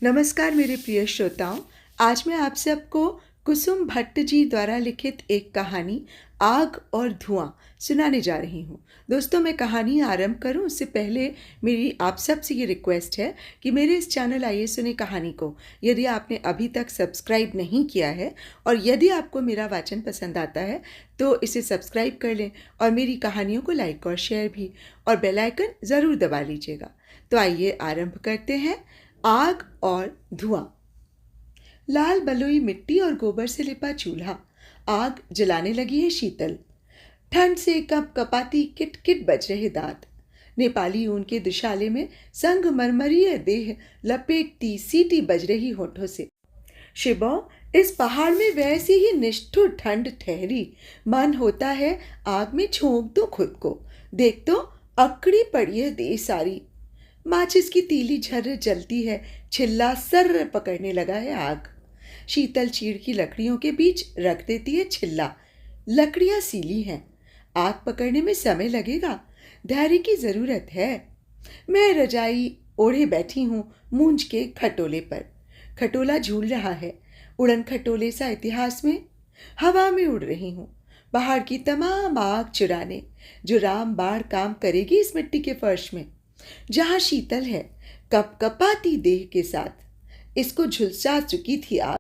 नमस्कार मेरे प्रिय श्रोताओं। आज मैं आप सबको कुसुम भट्ट जी द्वारा लिखित एक कहानी आग और धुआं सुनाने जा रही हूँ। दोस्तों, मैं कहानी आरंभ करूँ उससे पहले मेरी आप सब से ये रिक्वेस्ट है कि मेरे इस चैनल आइए सुने कहानी को यदि आपने अभी तक सब्सक्राइब नहीं किया है और यदि आपको मेरा वाचन पसंद आता है तो इसे सब्सक्राइब कर लें और मेरी कहानियों को लाइक और शेयर भी और बेल आइकन ज़रूर दबा लीजिएगा। तो आइए आरंभ करते हैं। आग और धुआं। लाल बलुई मिट्टी और गोबर से लिपा चूल्हा। आग जलाने लगी है शीतल। ठंड से कप कपाती किट किट बज रहे दांत। नेपाली ऊन के दुशाले में संगमरमरीय देह लपेटती सीटी बज रही होठों से। शिबो, इस पहाड़ में वैसी ही निष्ठुर ठंड ठहरी। मन होता है आग में झोंक दो खुद को। देख तो अकड़ी पड़ी है देह सारी। माचिस की तीली झर्र जलती है, छिल्ला सर्र पकड़ने लगा है आग। शीतल चीड़ की लकड़ियों के बीच रख देती है छिल्ला। लकड़ियां सीली हैं, आग पकड़ने में समय लगेगा, धैर्य की जरूरत है। मैं रजाई ओढ़े बैठी हूँ मूंज के खटोले पर। खटोला झूल रहा है, उड़न खटोले सा इतिहास में। हवा में उड़ रही हूँ पहाड़ की तमाम आग चुराने, जो राम बाण काम करेगी इस मिट्टी के फर्श में, जहां शीतल है कप कपाती देह के साथ। इसको झुलसा चुकी थी आग।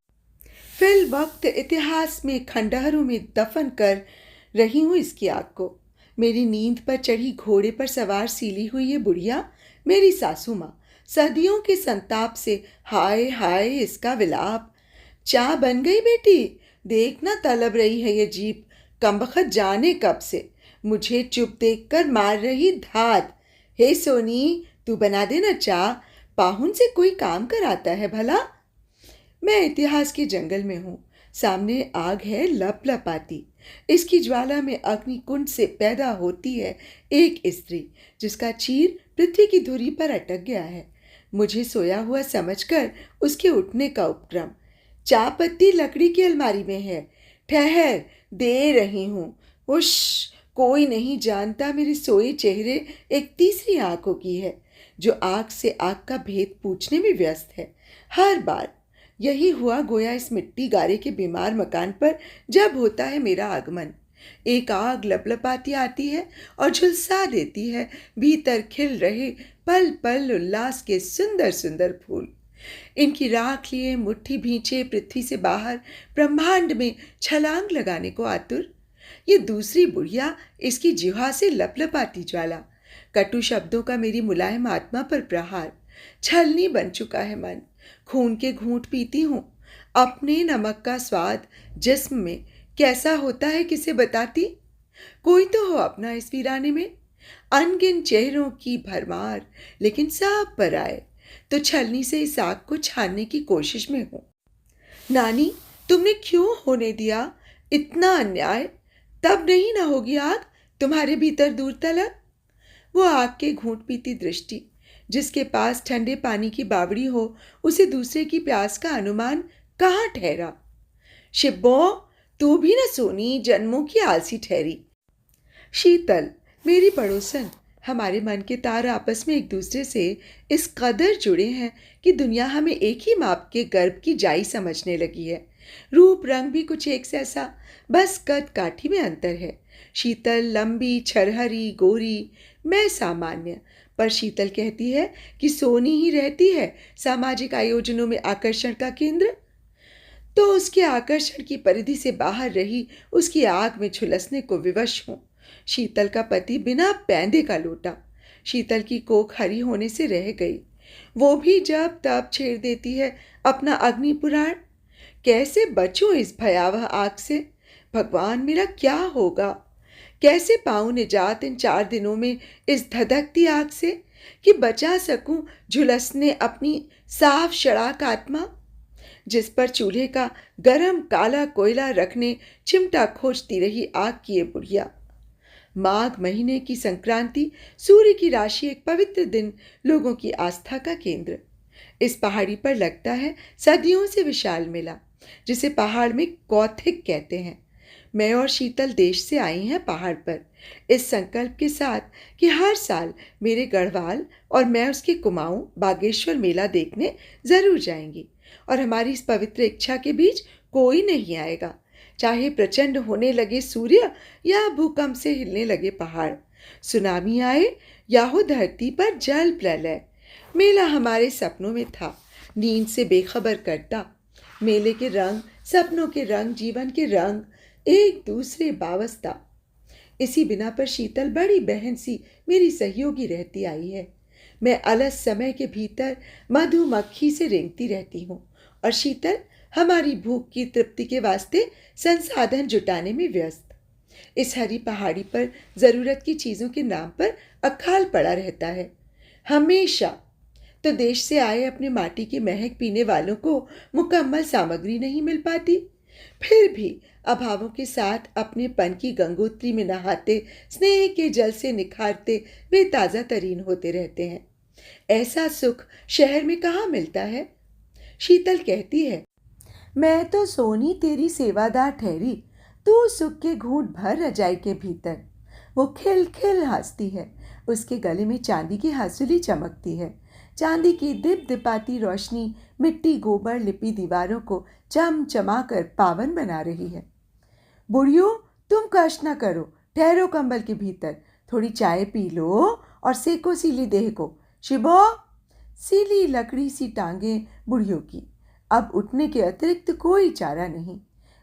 फिल वक्त इतिहास में खंडहरों में दफन कर रही हूं इसकी आग को। मेरी नींद पर चढ़ी घोड़े पर सवार सीली हुई ये बुढ़िया मेरी सासू माँ। सदियों के संताप से हाय हाय इसका विलाप। चा बन गई बेटी, देखना तलब रही है ये जीप। कमबख्त जाने कब से मुझे चुप देखकर मार रही धात। हे सोनी, तू बना दे ना चाह, पाहुन से कोई काम कराता है भला। मैं इतिहास के जंगल में हूँ, सामने आग है लपलपाती। इसकी ज्वाला में अग्निकुंड से पैदा होती है एक स्त्री, जिसका चीर पृथ्वी की धुरी पर अटक गया है। मुझे सोया हुआ समझकर उसके उठने का उपक्रम। चाय पत्ती लकड़ी की अलमारी में है, ठहर दे रही हूँ। उश, कोई नहीं जानता मेरे सोए चेहरे एक तीसरी आंखों की है, जो आग से आग का भेद पूछने में व्यस्त है। हर बार यही हुआ गोया इस मिट्टी गारे के बीमार मकान पर जब होता है मेरा आगमन। एक आग लपलपाती आती है और झुलसा देती है भीतर खिल रहे पल पल उल्लास के सुंदर सुंदर फूल। इनकी राख लिए मुट्ठी भींचे पृथ्वी से बाहर ब्रह्मांड में छलांग लगाने को आतुर। ये दूसरी बुढ़िया इसकी जिह्वा से लपलपाती ज्वाला। कटु शब्दों का मेरी मुलायम आत्मा पर प्रहार। छलनी बन चुका है मन। खून के घूंट पीती हूँ। अपने नमक का स्वाद जिस्म में कैसा होता है किसे बताती। कोई तो हो अपना इस वीराने में। अनगिन चेहरों की भरमार, लेकिन सब पर आए तो छलनी से इस आग को छानने की कोशिश में हूँ। नानी, तुमने क्यों होने दिया इतना अन्याय? तब नहीं ना होगी आग तुम्हारे भीतर दूर तलक। वो आग के घूंट पीती दृष्टि, जिसके पास ठंडे पानी की बावड़ी हो, उसे दूसरे की प्यास का अनुमान कहाँ ठहरा। शिब्बो, तू भी न सोनी जन्मों की आलसी ठहरी। शीतल, मेरी पड़ोसन। हमारे मन के तार आपस में एक दूसरे से इस कदर जुड़े हैं कि दुनिया हमें एक ही माप के गर्भ की जाई समझने लगी है। रूप रंग भी कुछ एक जैसा, बस कद काठी में अंतर है। शीतल लंबी, छरहरी, गोरी, मैं सामान्य। पर शीतल कहती है कि सोनी ही रहती है सामाजिक आयोजनों में आकर्षण का केंद्र। तो उसके आकर्षण की परिधि से बाहर रही उसकी आग में झुलसने को विवश हूँ। शीतल का पति बिना पैंदे का लौटा। शीतल की कोख हरी होने से रह गई। वो भी जब तब छेड़ देती है अपना अग्नि पुराण। कैसे बचूं इस भयावह आग से? भगवान, मेरा क्या होगा? कैसे पाऊं निजात इन 4 दिनों में इस धधकती आग से, कि बचा सकूं झुलसने अपनी साफ शराक आत्मा, जिस पर चूल्हे का गरम काला कोयला रखने चिमटा खोजती रही आग की ये बुढ़िया। माघ महीने की संक्रांति, सूर्य की राशि, एक पवित्र दिन, लोगों की आस्था का केंद्र। इस पहाड़ी पर लगता है सदियों से विशाल मेला, जिसे पहाड़ में कौथिक कहते हैं। मैं और शीतल देश से आई हैं पहाड़ पर, इस संकल्प के साथ कि हर साल मेरे गढ़वाल और मैं उसके कुमाऊं बागेश्वर मेला देखने ज़रूर जाएंगी। और हमारी इस पवित्र इच्छा के बीच कोई नहीं आएगा, चाहे प्रचंड होने लगे सूर्य या भूकंप से हिलने लगे पहाड़, सुनामी आए या हो धरती पर जल प्रलय। मेला हमारे सपनों में था, नींद से बेखबर करता। मेले के रंग, सपनों के रंग, जीवन के रंग एक दूसरे वाबस्ता। इसी बिना पर शीतल बड़ी बहन सी मेरी सहयोगी रहती आई है। मैं अलस समय के भीतर मधुमक्खी से रेंगती रहती हूँ और शीतल हमारी भूख की तृप्ति के वास्ते संसाधन जुटाने में व्यस्त। इस हरी पहाड़ी पर जरूरत की चीजों के नाम पर अकाल पड़ा रहता है हमेशा। तो देश से आए अपने माटी की महक पीने वालों को मुकम्मल सामग्री नहीं मिल पाती। फिर भी अभावों के साथ अपने पन की गंगोत्री में नहाते, स्नेह के जल से निखारते वे ताज़ा तरीन होते रहते हैं। ऐसा सुख शहर में कहाँ मिलता है। शीतल कहती है, मैं तो सोनी तेरी सेवादार ठहरी, तू सुख के घूंट भर रजाई के भीतर। वो खिल खिल हंसती है, उसके गले में चांदी की हंसुली चमकती है। चांदी की दिप दिपाती रोशनी मिट्टी गोबर लिपी दीवारों को चमचमा कर पावन बना रही है। बुढ़ियो, तुम कष्ट न करो, ठहरो कंबल के भीतर, थोड़ी चाय पी लो और सेको सीली देह को। शिबो, सीली लकड़ी सी टांगें बुढ़ियों की, अब उठने के अतिरिक्त कोई चारा नहीं।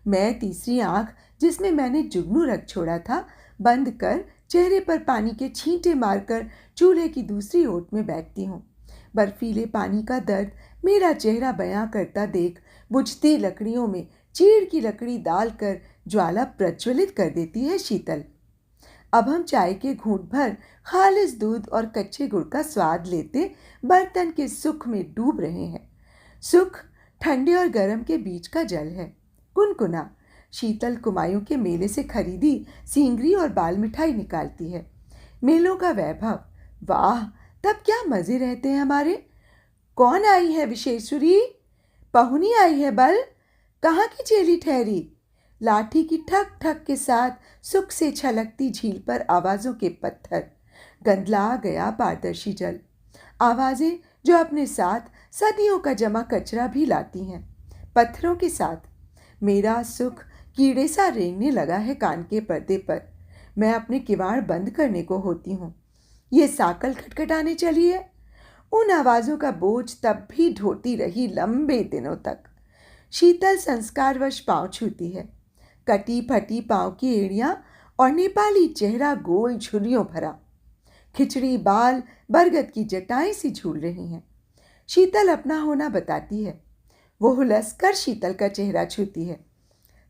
मैं तीसरी आंख, जिसमें मैंने जुगनू रख छोड़ा था, बंद कर चेहरे पर पानी के छींटे मारकर चूल्हे की दूसरी ओट में बैठती हूँ। बर्फीले पानी का दर्द मेरा चेहरा बयां करता देख बुझती लकड़ियों में चीड़ की लकड़ी डालकर ज्वाला प्रज्वलित कर देती है शीतल। अब हम चाय के घूंट भर खालिस दूध और कच्चे गुड़ का स्वाद लेते बर्तन के सुख में डूब रहे हैं। सुख ठंडे और गर्म के बीच का जल है, कुनकुना। शीतल कुमायूं के मेले से खरीदी सींगरी और बाल मिठाई निकालती है। मेलों का वैभव, वाह, तब क्या मजे रहते हैं हमारे। कौन आई है विशेश्वरी? पहुनी आई है बल, कहाँ की चेली ठहरी? लाठी की ठक ठक के साथ सुख से छलकती झील पर आवाज़ों के पत्थर, गंदला गया पारदर्शी जल। आवाज़ें जो अपने साथ सदियों का जमा कचरा भी लाती हैं, पत्थरों के साथ। मेरा सुख कीड़े सा रेंगने लगा है कान के पर्दे पर। मैं अपने किवाड़ बंद करने को होती हूँ, ये साकल खटखटाने चली है। उन आवाज़ों का बोझ तब भी ढोती रही लंबे दिनों तक। शीतल संस्कारवश पाँव छूती है, कटी फटी पाँव की एड़ियाँ और नेपाली चेहरा गोल झुर्रियों भरा। खिचड़ी बाल बरगद की जटाएं सी झूल रही हैं। शीतल अपना होना बताती है। वो हुलसकर शीतल का चेहरा छूती है।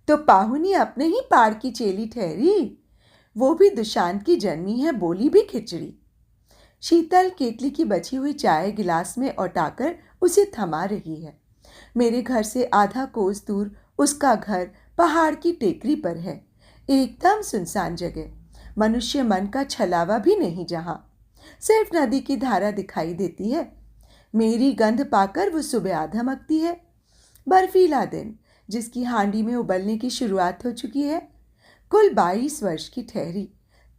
तो पाहुनी अपने ही पाड़ की चेली ठहरी, वो भी दुशांत की जन्मी है, बोली भी खिचड़ी। शीतल केतली की बची हुई चाय गिलास में औटाकर उसे थमा रही है। मेरे घर से आधा कोस दूर उसका घर पहाड़ की टेकरी पर है, एकदम सुनसान जगह, मनुष्य मन का छलावा भी नहीं, जहाँ सिर्फ नदी की धारा दिखाई देती है। मेरी गंध पाकर वो सुबह धमकती है। बर्फीला दिन, जिसकी हांडी में उबलने की शुरुआत हो चुकी है। कुल 22 वर्ष की ठहरी,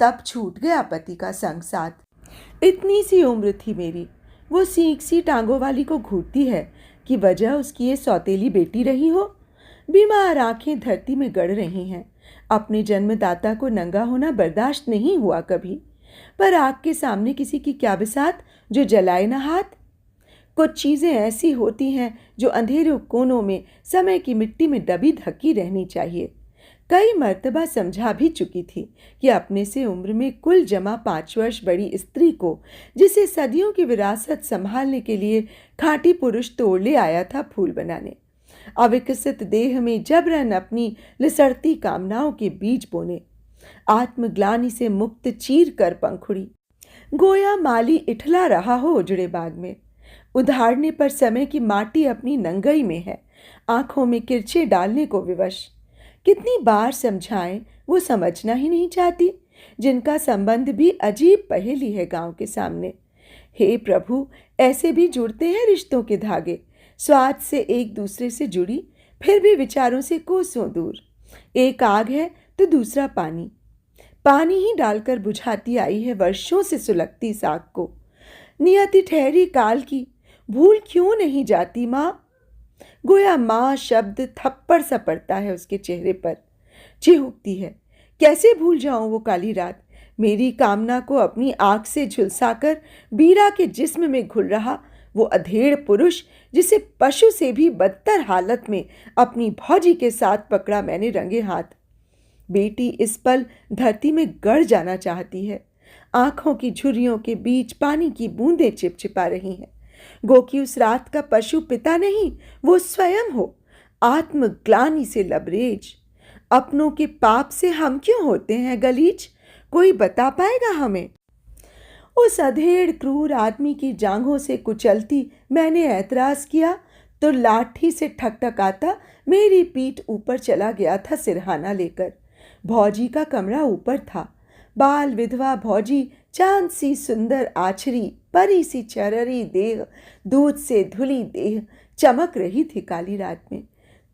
तब छूट गया पति का संग साथ। इतनी सी उम्र थी मेरी। वो सीख सी टांगों वाली को घूरती है कि वजह उसकी ये सौतेली बेटी रही हो। बीमार आंखें धरती में गड़ रही हैं। अपने जन्मदाता को नंगा होना बर्दाश्त नहीं हुआ कभी, पर आग के सामने किसी की क्या बिसात जो जलाए न हाथ। कुछ चीज़ें ऐसी होती हैं जो अंधेरे कोनों में समय की मिट्टी में दबी ढकी रहनी चाहिए। कई मर्तबा समझा भी चुकी थी कि अपने से उम्र में कुल जमा 5 वर्ष बड़ी स्त्री को, जिसे सदियों की विरासत संभालने के लिए खाटी पुरुष तोड़ ले आया था फूल बनाने, अविकसित देह में जबरन अपनी लिसड़ती कामनाओं के बीज बोने, आत्मग्लानि से मुक्त चीर कर पंखुड़ी, गोया माली इठला रहा हो उजड़े बाग में। उधारने पर समय की माटी अपनी नंगई में है, आंखों में किरचे डालने को विवश। कितनी बार समझाएं, वो समझना ही नहीं चाहती, जिनका संबंध भी अजीब पहेली है गांव के सामने। हे प्रभु, ऐसे भी जुड़ते हैं रिश्तों के धागे, स्वाद से एक दूसरे से जुड़ी, फिर भी विचारों से कोसों दूर। एक आग है तो दूसरा पानी। पानी ही डालकर बुझाती आई है वर्षों से सुलगती इस आग को। नियति ठहरी काल की, भूल क्यों नहीं जाती माँ। गोया माँ शब्द थप्पड़ सा पड़ता है उसके चेहरे पर। चिहुकती है, कैसे भूल जाऊं वो काली रात, मेरी कामना को अपनी आंख से झुलसाकर बीरा के जिस्म में घुल रहा वो अधेड़ पुरुष, जिसे पशु से भी बदतर हालत में अपनी भौजी के साथ पकड़ा मैंने रंगे हाथ। बेटी इस पल धरती में गड़ जाना चाहती है। आंखों की झुर्रियों के बीच पानी की बूंदें चिपचिपा रही हैं। गो कि उस रात का पशु पिता नहीं, वो स्वयं हो, आत्मग्लानि से लबरेज। अपनों के पाप से हम क्यों होते हैं गलीच, कोई बता पाएगा हमें। उस अधेड़ क्रूर आदमी की जांघों से कुचलती मैंने ऐतराज किया तो लाठी से ठकठकाता मेरी पीठ ऊपर चला गया था सिरहाना लेकर। भौजी का कमरा ऊपर था। बाल विधवा भौजी, चांद सी सुंदर आछरी, परी सी चररी देह, दूध से धुली देह चमक रही थी काली रात में।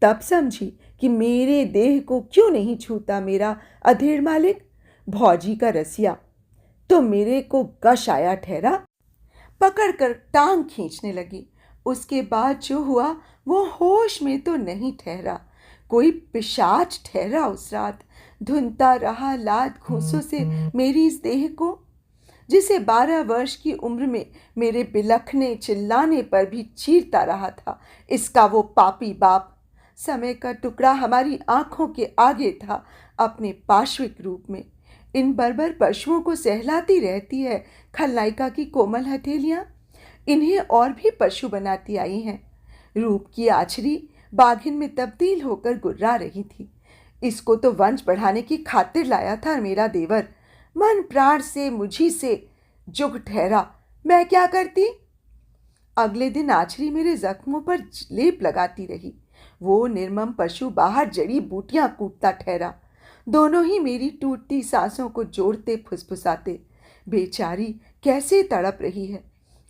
तब समझी कि मेरे देह को क्यों नहीं छूता मेरा अधेड़ मालिक, भौजी का रसिया। तो मेरे को गश आया ठहरा। पकड़कर टांग खींचने लगी। उसके बाद जो हुआ वो होश में तो नहीं ठहरा, कोई पिशाच ठहरा उस रात। धुनता रहा लात घूंसों से मेरी इस देह को, जिसे 12 वर्ष की उम्र में मेरे बिलखने चिल्लाने पर भी चीरता रहा था इसका वो पापी बाप। समय का टुकड़ा हमारी आंखों के आगे था अपने पाश्विक रूप में। इन बर्बर पशुओं को सहलाती रहती है खलनायिका की कोमल हथेलियां। इन्हें और भी पशु बनाती आई हैं। रूप की आछरी बाघिन में तब्दील होकर गुर्रा रही थी। इसको तो वंश बढ़ाने की खातिर लाया था मेरा देवर। मन प्राण से मुझी से जुग ठहरा, मैं क्या करती। अगले दिन आछरी मेरे जख्मों पर लेप लगाती रही। वो निर्मम पशु बाहर जड़ी बूटियां कूटता ठहरा। दोनों ही मेरी टूटती सांसों को जोड़ते फुसफुसाते। बेचारी कैसे तड़प रही है।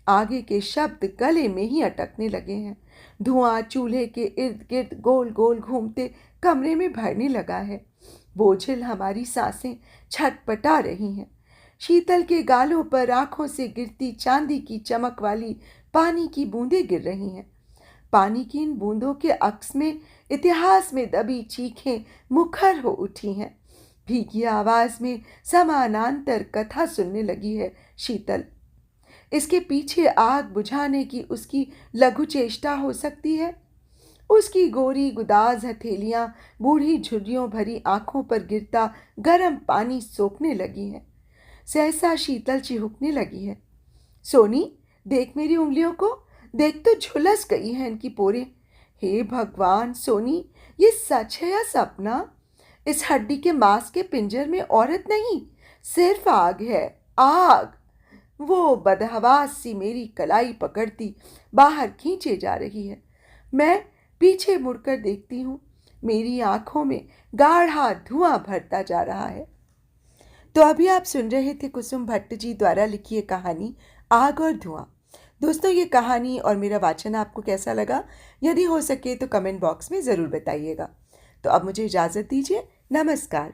आगे के शब्द गले में ही अटकने लगे हैं। धुआं चूल्हे के इर्द गिर्द गोल गोल घूमते कमरे में भरने लगा है। बोझिल हमारी सांसें छटपटा रही हैं। शीतल के गालों पर आंखों से गिरती चांदी की चमक वाली पानी की बूंदें गिर रही हैं। पानी की इन बूंदों के अक्स में इतिहास में दबी चीखें मुखर हो उठी हैं। भीगी आवाज में समानांतर कथा सुनने लगी है शीतल। इसके पीछे आग बुझाने की उसकी लघु चेष्टा हो सकती है। उसकी गोरी गुदाज हथेलियां बूढ़ी झुर्रियों भरी आंखों पर गिरता गर्म पानी सोखने लगी हैं। सहसा शीतल चिहुकने लगी है। सोनी, देख मेरी उंगलियों को, देख तो झुलस गई है इनकी पोरें। हे भगवान सोनी, ये सच है या सपना। इस हड्डी के मांस के पिंजर में औरत नहीं, सिर्फ आग है, आग। वो बदहवास सी मेरी कलाई पकड़ती बाहर खींचे जा रही है। मैं पीछे मुड़कर देखती हूँ। मेरी आंखों में गाढ़ा धुआं भरता जा रहा है। तो अभी आप सुन रहे थे कुसुम भट्ट जी द्वारा लिखी ये कहानी आग और धुआं। दोस्तों, ये कहानी और मेरा वाचन आपको कैसा लगा? यदि हो सके तो कमेंट बॉक्स में ज़रूर बताइएगा। तो अब मुझे इजाज़त दीजिए। नमस्कार।